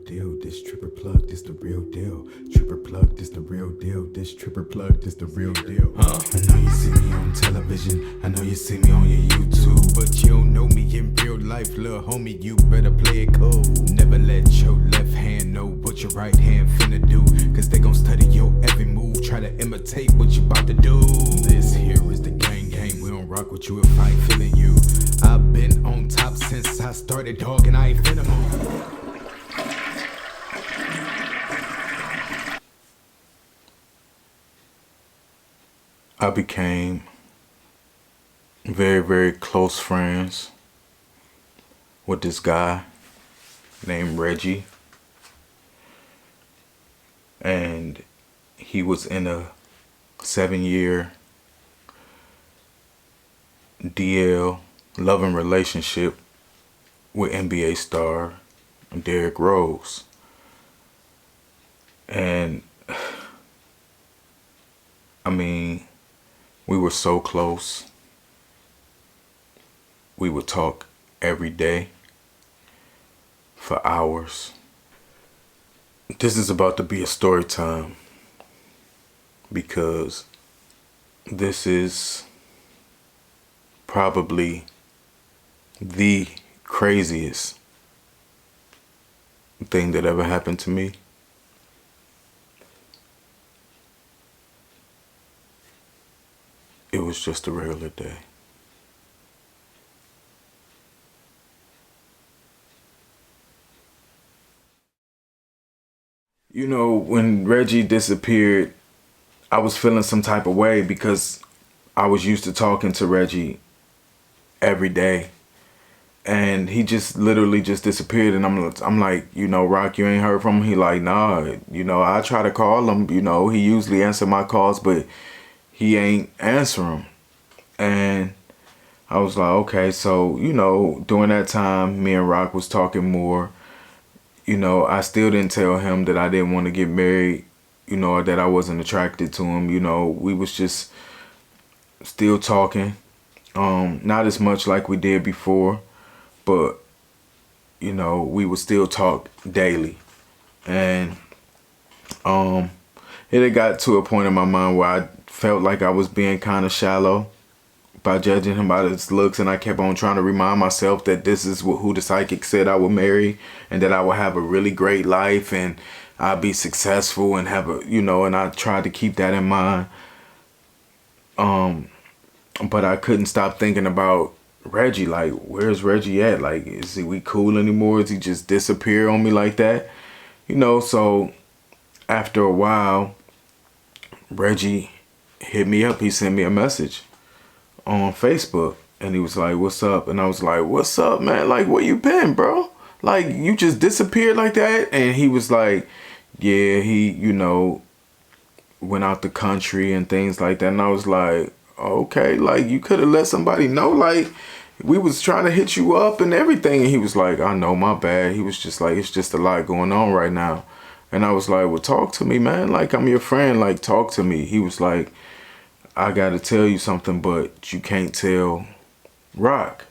deal. This Tripper plug, this the real deal. Tripper plug, this the real deal. This Tripper plug, this the real deal. I know you see me on television, I know you see me on your YouTube, but you don't know me in real life, little homie. You better play it cool. Never let your left hand know what your right hand finna do, cause they gon' study your every move, try to imitate what you about to do. This here is the gang. We don't rock with you if I ain't feeling you. I've been on top since I started, dog, and I ain't finna move. I became very, very close friends with this guy named Reggie. And he was in a 7-year DL loving relationship with NBA star Derrick Rose. And I mean, we were so close. We would talk every day for hours. This is about to be a story time because this is probably the craziest thing that ever happened to me. It was just a regular day. You know, when Reggie disappeared, I was feeling some type of way because I was used to talking to Reggie every day. And he just literally just disappeared. And I'm like, you know, Rock, you ain't heard from him? He like, nah, you know, I try to call him. You know, he usually answer my calls, but he ain't answering. And I was like, okay. So, you know, during that time, me and Rock was talking more. You know, I still didn't tell him that I didn't want to get married, you know, or that I wasn't attracted to him. You know, we was just still talking. Not as much like we did before, but, you know, we would still talk daily. And it had got to a point in my mind where I felt like I was being kind of shallow by judging him by his looks, and I kept on trying to remind myself that this is who the psychic said I would marry, and that I would have a really great life and I'd be successful and have a, you know, and I tried to keep that in mind. But I couldn't stop thinking about Reggie. Like, where's Reggie at? Like, is we cool anymore? Is he just disappear on me like that? You know, so after a while, Reggie hit me up. He sent me a message on Facebook, and he was like, what's up? And I was like, what's up, man? Like, where you been, bro? Like, you just disappeared like that? And he was like, yeah, he, you know, went out the country and things like that. And I was like, okay, like, you could have let somebody know. Like, we was trying to hit you up and everything. And he was like, I know, my bad. He was just like, it's just a lot going on right now. And I was like, well, talk to me, man. Like, I'm your friend. Like, talk to me. He was like, I gotta tell you something, but you can't tell Rock.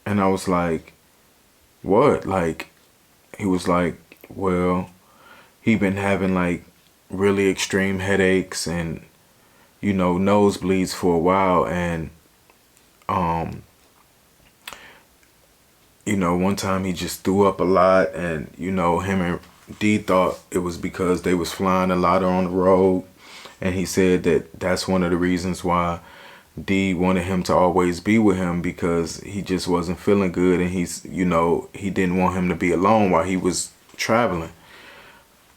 And I was like, what? Like, he was like, well, he been having like really extreme headaches and, you know, nosebleeds for a while. And, you know, one time he just threw up a lot, and, you know, him and D thought it was because they was flying a lot on the road. And he said that that's one of the reasons why D wanted him to always be with him, because he just wasn't feeling good. And he's, you know, he didn't want him to be alone while he was traveling.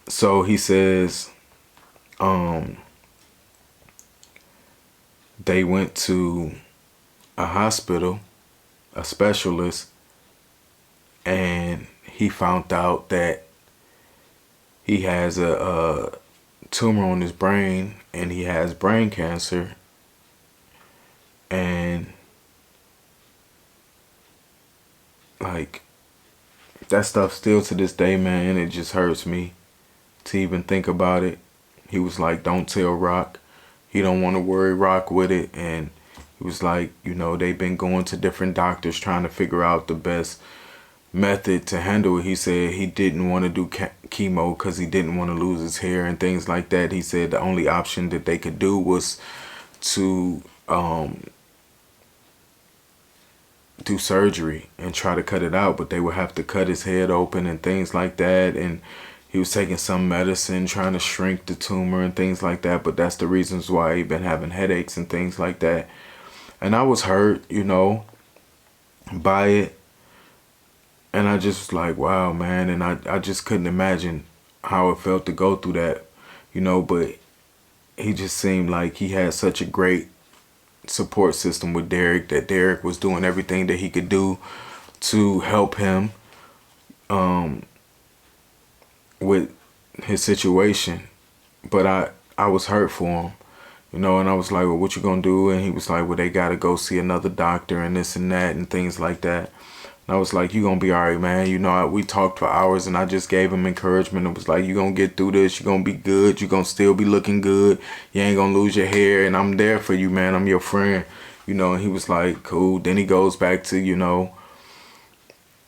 So he says, they went to a hospital, a specialist, and he found out that he has a tumor on his brain, and he has brain cancer. And like, that stuff still to this day, man, it just hurts me to even think about it. He was like, don't tell Rock. He don't want to worry Rock with it. And he was like, you know, they've been going to different doctors trying to figure out the best method to handle it. He said he didn't want to do chemo because he didn't want to lose his hair and things like that. He said the only option that they could do was to do surgery and try to cut it out, but they would have to cut his head open and things like that. And he was taking some medicine trying to shrink the tumor and things like that, but that's the reasons why he been having headaches and things like that. And I was hurt, by it. And I just was like, wow, man. And I just couldn't imagine how it felt to go through that, but he just seemed like he had such a great support system with Derek, that Derek was doing everything that he could do to help him with his situation. But I was hurt for him, and I was like, well, what you gonna do? And he was like, well, they gotta go see another doctor and this and that and things like that. And I was like, you gonna be all right, man. We talked for hours and I just gave him encouragement. It was like, you gonna get through this. You gonna be good. You gonna still be looking good. You ain't gonna lose your hair. And I'm there for you, man. I'm your friend. And he was like, cool. Then he goes back to,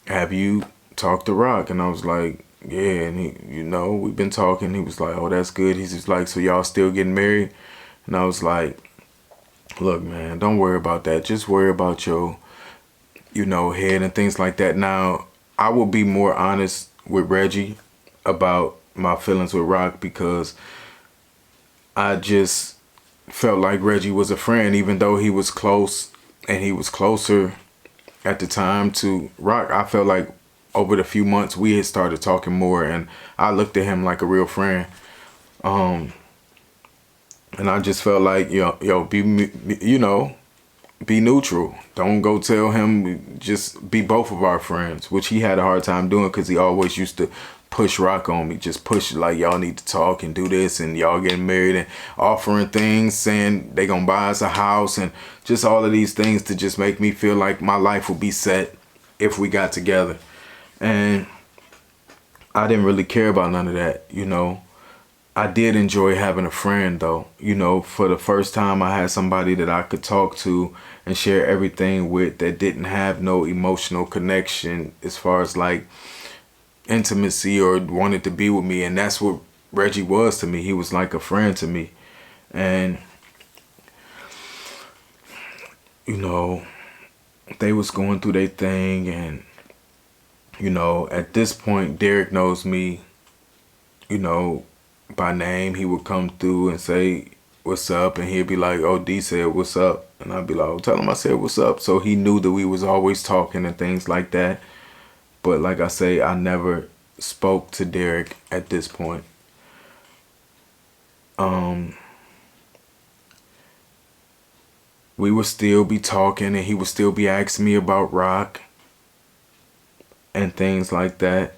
have you talked to Rock? And I was like, yeah. And he, we've been talking. He was like, oh, that's good. He's just like, so y'all still getting married? And I was like, look, man, don't worry about that. Just worry about your head and things like that. Now, I will be more honest with Reggie about my feelings with Rock, because I just felt like Reggie was a friend, even though he was close and he was closer at the time to Rock. I felt like over the few months we had started talking more, and I looked at him like a real friend. And I just felt like, be neutral. Don't go tell him, just be both of our friends, which he had a hard time doing because he always used to push Rock on me. Just push, like, y'all need to talk and do this, and y'all getting married, and offering things, saying they gonna buy us a house, and just all of these things to just make me feel like my life would be set if we got together. And I didn't really care about none of that, I did enjoy having a friend, though. For the first time I had somebody that I could talk to and share everything with, that didn't have no emotional connection as far as like intimacy or wanted to be with me. And that's what Reggie was to me. He was like a friend to me. And, they was going through their thing. And, at this point, Derek knows me, by name. He would come through and say, what's up? And he'd be like, oh, D said, what's up? And I'd be like, oh, tell him I said, what's up? So he knew that we was always talking and things like that. But like I say, I never spoke to Derek at this point. We would still be talking, and he would still be asking me about Rock and things like that.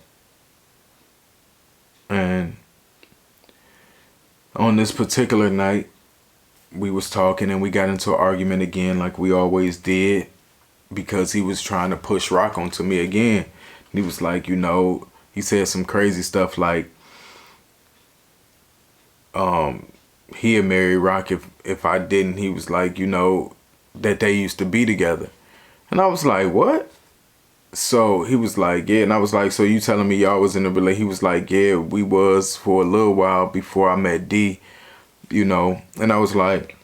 And on this particular night, we was talking and we got into an argument again, like we always did, because he was trying to push Rock onto me again. He was like, he said some crazy stuff like, he'd marry Rock if I didn't. He was like, that they used to be together. And I was like, what? So he was like, yeah. And I was like, so you telling me y'all was in a relationship? He was like, yeah, we was for a little while before I met D, And I was like,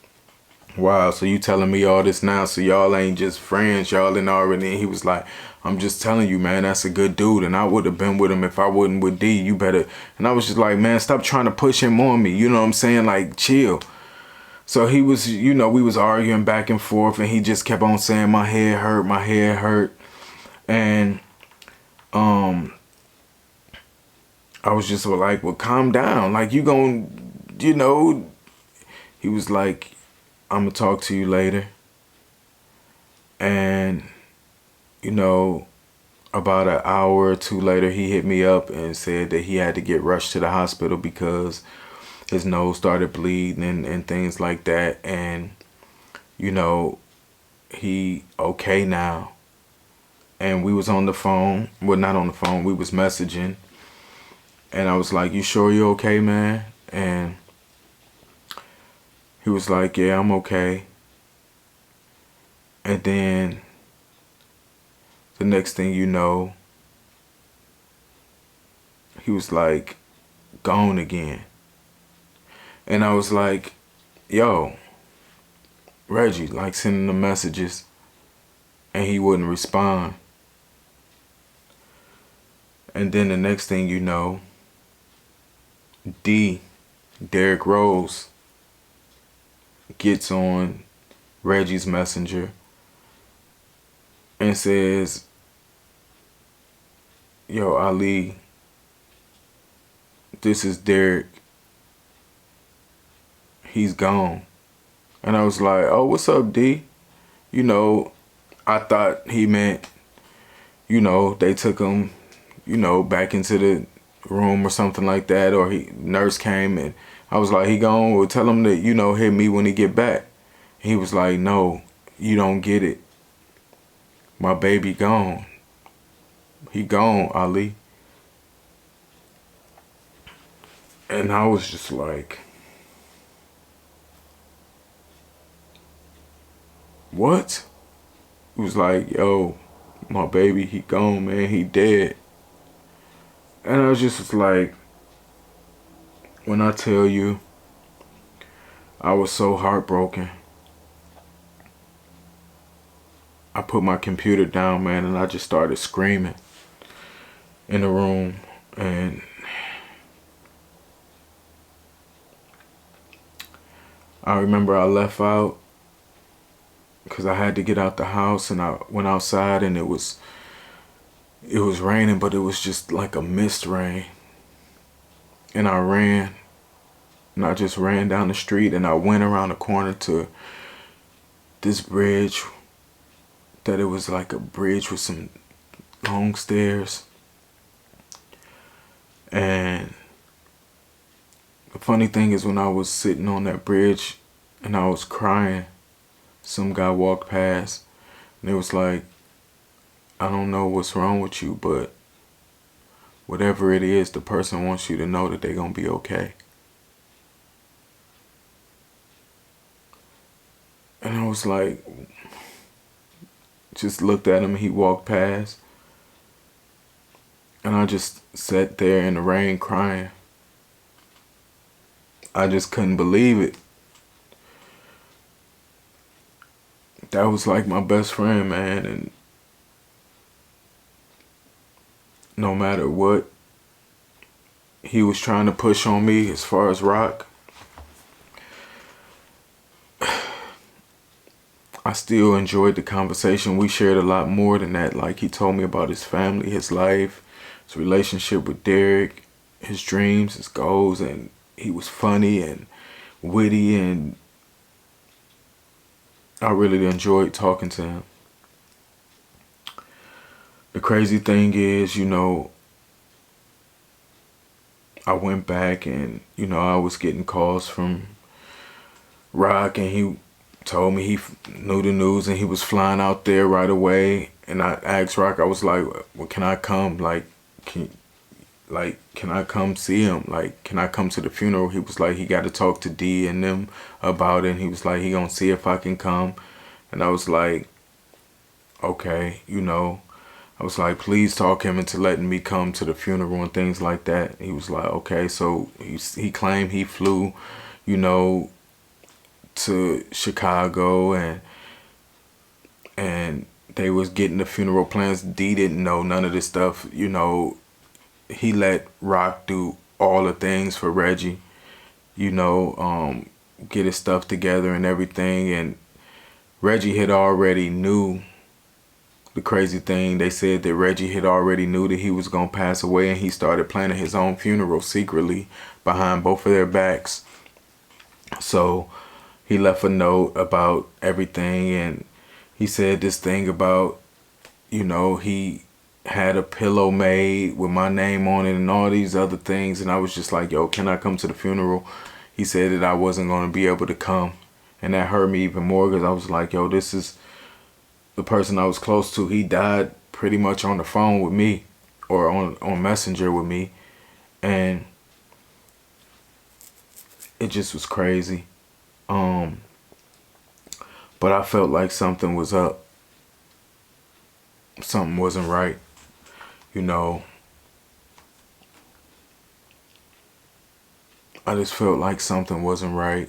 wow, so you telling me all this now? So y'all ain't just friends, y'all in already. And he was like, I'm just telling you, man, that's a good dude. And I would have been with him if I wasn't with D. You better. And I was just like, man, stop trying to push him on me. You know what I'm saying? Like, chill. So he was, we was arguing back and forth, and he just kept on saying my head hurt, my head hurt. And I was just like, well, calm down. Like, you gon', he was like, I'm gonna talk to you later. And, about an hour or two later, he hit me up and said that he had to get rushed to the hospital because his nose started bleeding and things like that. And, he okay now. And we was on the phone. Well, not on the phone. We was messaging. And I was like, you sure you okay, man? And he was like, yeah, I'm okay. And then the next thing you know, he was like, gone again. And I was like, yo, Reggie, like sending the messages, and he wouldn't respond. And then the next thing you know, Derrick Rose, gets on Reggie's messenger and says, yo, Ali, this is Derrick. He's gone. And I was like, oh, what's up, D? You know, I thought he meant, they took him, back into the room or something like that, or nurse came, and I was like, he gone? Well, tell him to, hit me when he get back. He was like, no, you don't get it. My baby gone. He gone, Ali. And I was just like, what? He was like, yo, my baby, he gone, man. He dead. And I was just like, when I tell you, I was so heartbroken. I put my computer down, man, and I just started screaming in the room. And I remember I left out because I had to get out the house, and I went outside, and it was raining, but it was just like a mist rain. And I ran, and I just ran down the street, and I went around the corner to this bridge that it was like a bridge with some long stairs. And the funny thing is, when I was sitting on that bridge and I was crying, some guy walked past, and it was like, I don't know what's wrong with you, but whatever it is, the person wants you to know that they're going to be okay. And I was like, just looked at him, he walked past, and I just sat there in the rain crying. I just couldn't believe it. That was like my best friend, man, and no matter what he was trying to push on me as far as rock, I still enjoyed the conversation. We shared a lot more than that. Like, he told me about his family, his life, his relationship with Derrick, his dreams, his goals, and he was funny and witty, and I really enjoyed talking to him. The crazy thing is, I went back and, I was getting calls from Rock, and he told me he knew the news and he was flying out there right away. And I asked Rock, I was like, well, can I come? Can I come see him? Like, can I come to the funeral? He was like, he got to talk to D and them about it. And he was like, he gonna see if I can come. And I was like, okay, I was like, please talk him into letting me come to the funeral and things like that. He was like, okay. So he claimed he flew, to Chicago, and they was getting the funeral plans. D didn't know none of this stuff. He let Rock do all the things for Reggie, get his stuff together and everything. And Reggie had already knew. The crazy thing, they said that Reggie had already knew that he was going to pass away, and he started planning his own funeral secretly behind both of their backs. So he left a note about everything, and he said this thing about, he had a pillow made with my name on it and all these other things. And I was just like, yo, can I come to the funeral? He said that I wasn't going to be able to come. And that hurt me even more, because I was like, yo, this is the person I was close to. He died pretty much on the phone with me, or on Messenger with me. And it just was crazy. But I felt like something was up. Something wasn't right. I just felt like something wasn't right.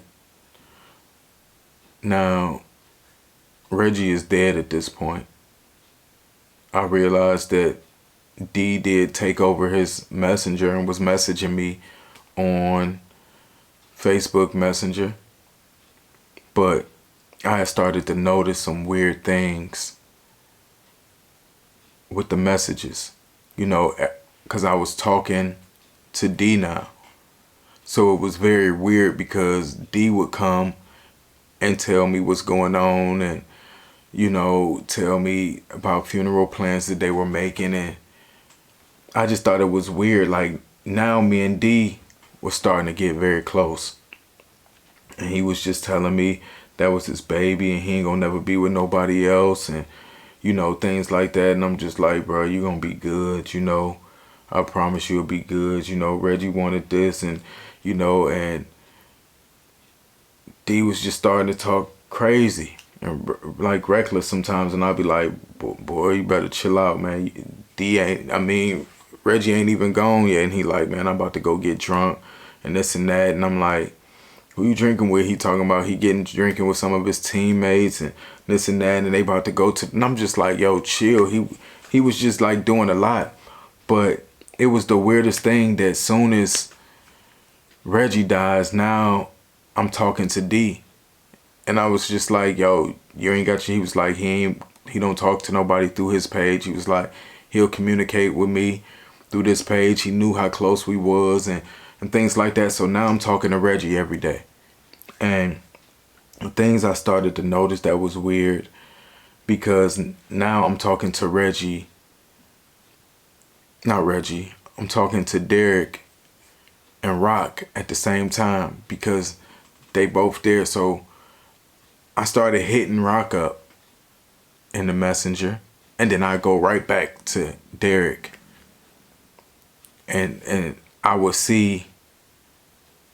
Now, Reggie is dead at this point. I realized that D did take over his messenger and was messaging me on Facebook Messenger. But I had started to notice some weird things with the messages, because I was talking to D now. So it was very weird because D would come and tell me what's going on and, tell me about funeral plans that they were making. And I just thought it was weird. Like, now me and D was starting to get very close. And he was just telling me that was his baby and he ain't gonna never be with nobody else and, things like that. And I'm just like, bro, you gonna be good, I promise you'll be good. Reggie wanted this and, and D was just starting to talk crazy and like reckless sometimes. And I'd be like, boy, you better chill out, man. Reggie ain't even gone yet. And he like, man, I'm about to go get drunk and this and that. And I'm like, who you drinking with? He talking about he getting drinking with some of his teammates and this and that, and they about to go to. And I'm just like, yo, chill. He was just like doing a lot, but it was the weirdest thing that soon as Reggie dies, now I'm talking to D, and I was just like, yo, you ain't got you. He was like, he don't talk to nobody through his page. He was like, he'll communicate with me through this page. He knew how close we was and things like that. So now I'm talking to Reggie every day. And the things I started to notice that was weird because now I'm talking to I'm talking to Derek and Rock at the same time because they both there. So I started hitting Rock up in the messenger and then I go right back to Derek and I would see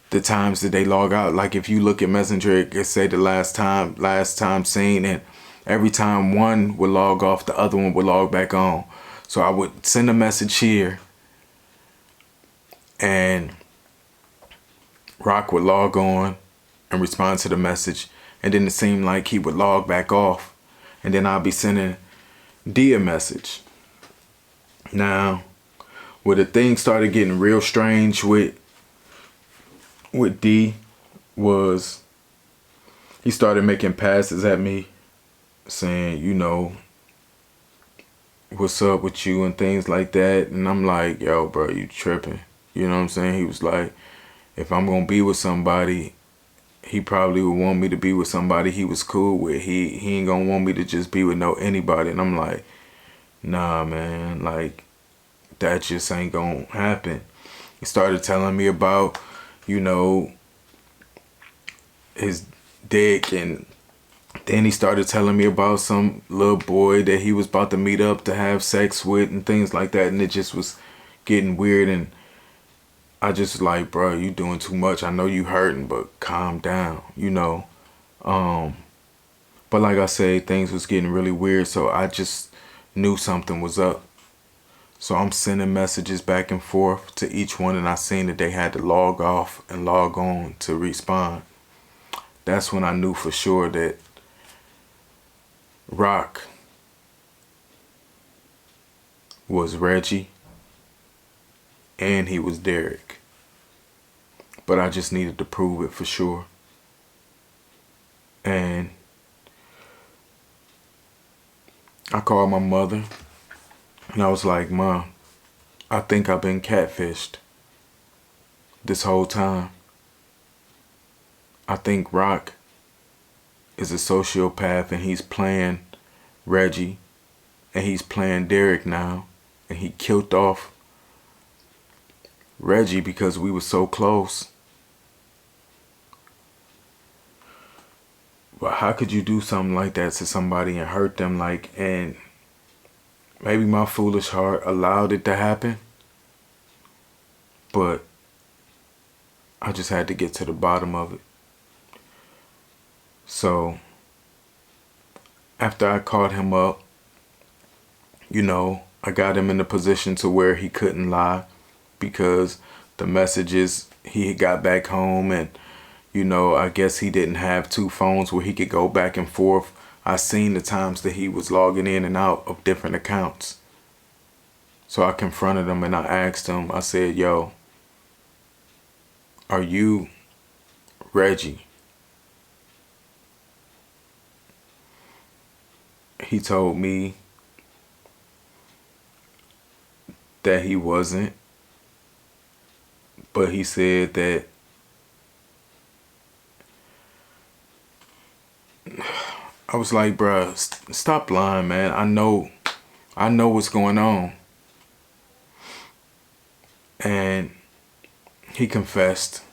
the times that they log out. Like if you look at Messenger, it could say the last time seen, and every time one would log off, the other one would log back on. So I would send a message here and Rock would log on and respond to the message, and then it seemed like he would log back off, and then I'd be sending D a message. Now, where the thing started getting real strange with D was he started making passes at me saying, what's up with you and things like that. And I'm like, yo, bro, you tripping. You know what I'm saying? He was like, if I'm going to be with somebody, he probably would want me to be with somebody he was cool with. He ain't going to want me to just be with anybody. And I'm like, nah, man, like that just ain't going to happen. He started telling me about, his dick, and then he started telling me about some little boy that he was about to meet up to have sex with and things like that, and it just was getting weird. And I just like, bro, you doing too much. I know you hurting, but calm down, but like I say, things was getting really weird, so I just knew something was up. So I'm sending messages back and forth to each one, and I seen that they had to log off and log on to respond. That's when I knew for sure that Rock was Reggie and he was Derek. But I just needed to prove it for sure. And I called my mother and I was like, Mom, I think I've been catfished this whole time. I think Rock is a sociopath and he's playing Reggie and he's playing Derek now, and he killed off Reggie because we were so close. But how could you do something like that to somebody and hurt them? And maybe my foolish heart allowed it to happen, but I just had to get to the bottom of it. So after I caught him up, I got him in a position to where he couldn't lie because the messages. He got back home, and I guess he didn't have two phones where he could go back and forth. I seen the times that he was logging in and out of different accounts. So I confronted him and I asked him, I said, yo, are you Reggie? He told me that he wasn't, but he said that I was like, bruh, stop lying, man. I know what's going on. And he confessed.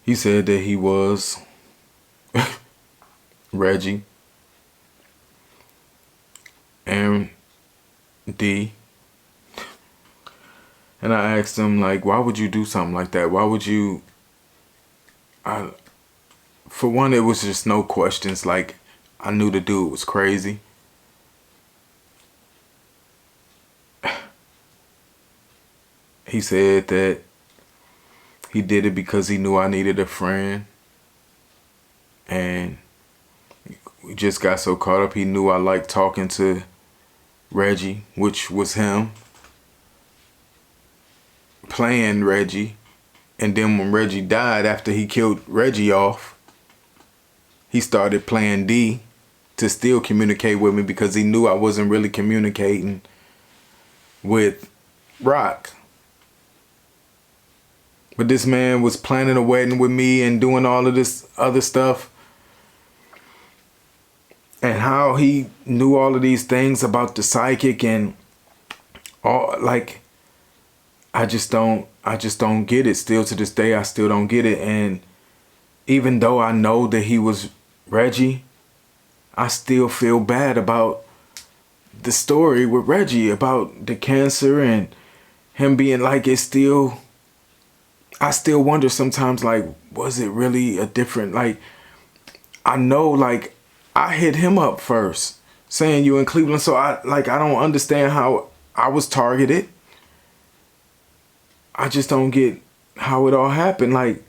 He said that he was Reggie and D. And I asked him, like, why would you do something like that? Why would you... For one, it was just no questions. Like, I knew the dude was crazy. He said that he did it because he knew I needed a friend. And we just got so caught up. He knew I liked talking to Reggie, which was him playing Reggie. And then when Reggie died, after he killed Reggie off, he started playing D to still communicate with me because he knew I wasn't really communicating with Rock. But this man was planning a wedding with me and doing all of this other stuff. And how he knew all of these things about the psychic and all, like, I just don't get it. Still to this day, I still don't get it. And even though I know that he was Reggie, I still feel bad about the story with Reggie, about the cancer and him being like, I still wonder sometimes, like, was it really a different, like, I know, like, I hit him up first saying you in Cleveland. So I don't understand how I was targeted. I just don't get how it all happened. Like,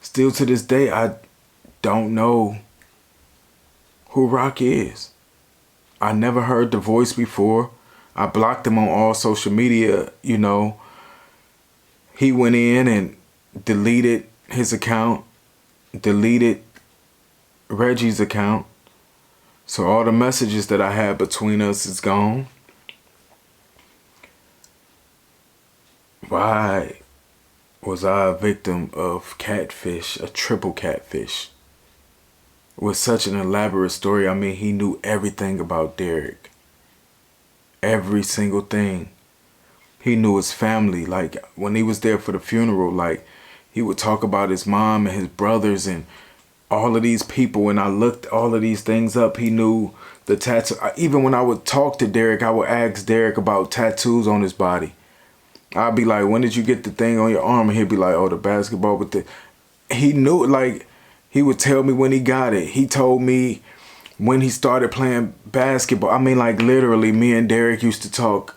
still to this day, I don't know who Rock is. I never heard the voice before. I blocked him on all social media, He went in and deleted his account, deleted Reggie's account. So all the messages that I had between us is gone. Why was I a victim of catfish, a triple catfish? With such an elaborate story. I mean, he knew everything about Derek. Every single thing. He knew his family. Like, when he was there for the funeral, like, he would talk about his mom and his brothers and all of these people. And I looked all of these things up. He knew the tattoo. Even when I would talk to Derek, I would ask Derek about tattoos on his body. I'd be like, when did you get the thing on your arm? And he'd be like, oh, the basketball with the... He knew, like, he would tell me when he got it. He told me when he started playing basketball. I mean, like, literally, me and Derek used to talk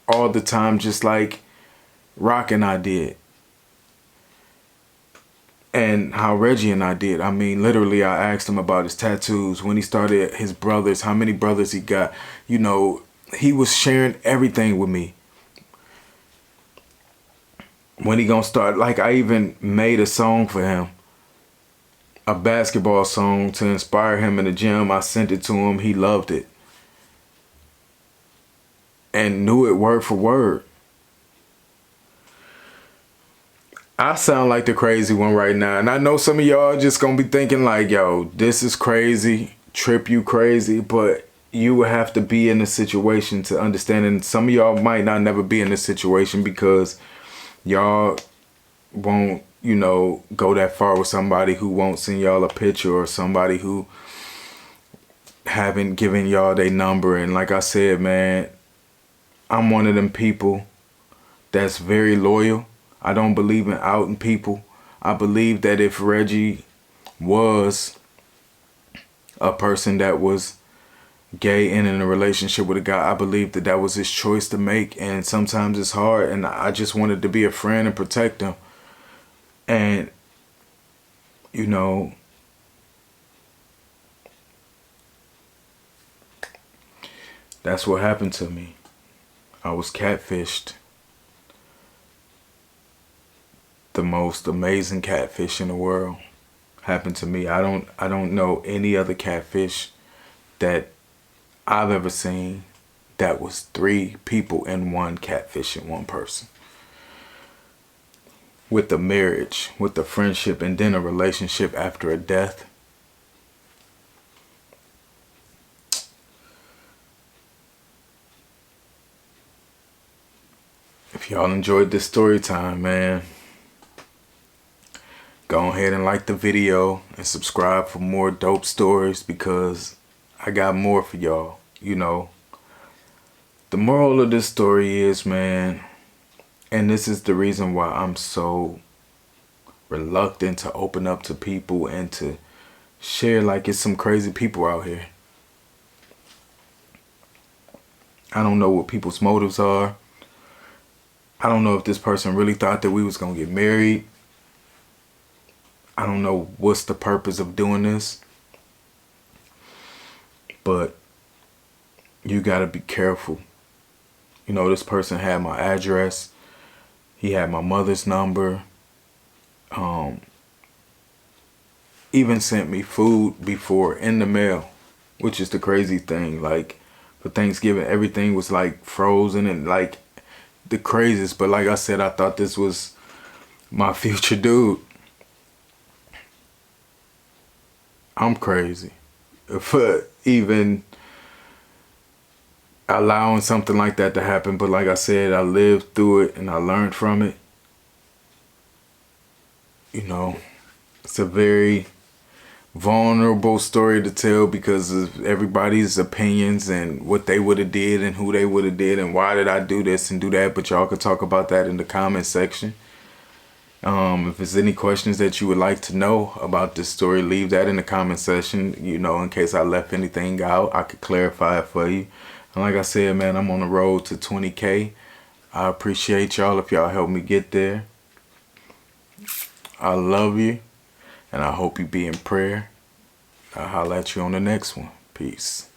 all the time, just like Rock and I did. And how Reggie and I did. I mean, literally, I asked him about his tattoos, when he started, his brothers, how many brothers he got. He was sharing everything with me. When he gonna start, like, I even made a song for him. A basketball song to inspire him in the gym. I sent it to him. He loved it. And knew it word for word. I sound like the crazy one right now. And I know some of y'all just gonna be thinking like, yo, this is crazy. Tripp, you crazy. But you would have to be in a situation to understand. And some of y'all might not never be in this situation because y'all won't, go that far with somebody who won't send y'all a picture or somebody who haven't given y'all their number. And like I said, man, I'm one of them people that's very loyal. I don't believe in outing people. I believe that if Reggie was a person that was gay and in a relationship with a guy. I believe that that was his choice to make, and sometimes it's hard, and I just wanted to be a friend and protect him. And you know, that's what happened to me. I was catfished. The most amazing catfish in the world happened to me. I don't know any other catfish that I've ever seen that was 3 people in one catfish in one person. With the marriage, with the friendship, and then a relationship after a death. If y'all enjoyed this story time, man, go ahead and like the video and subscribe for more dope stories, because I got more for y'all. You know, the moral of this story is, man, and this is the reason why I'm so reluctant to open up to people and to share, like, it's some crazy people out here. I don't know what people's motives are. I don't know if this person really thought that we was gonna get married. I don't know what's the purpose of doing this. But you gotta be careful. You know, this person had my address. He had my mother's number. Even sent me food before in the mail, which is the crazy thing. Like, for Thanksgiving, everything was like frozen and like the craziest. But like I said, I thought this was my future dude. I'm crazy for even allowing something like that to happen. But like I said, I lived through it and I learned from it. You know, it's a very vulnerable story to tell because of everybody's opinions and what they would have did and who they would have did and why did I do this and do that. But y'all could talk about that in the comment section. If there's any questions that you would like to know about this story, leave that in the comment section. You know, in case I left anything out, I could clarify it for you. And like I said, man, I'm on the road to 20K. I appreciate y'all if y'all help me get there. I love you. And I hope you be in prayer. I'll holler at you on the next one. Peace.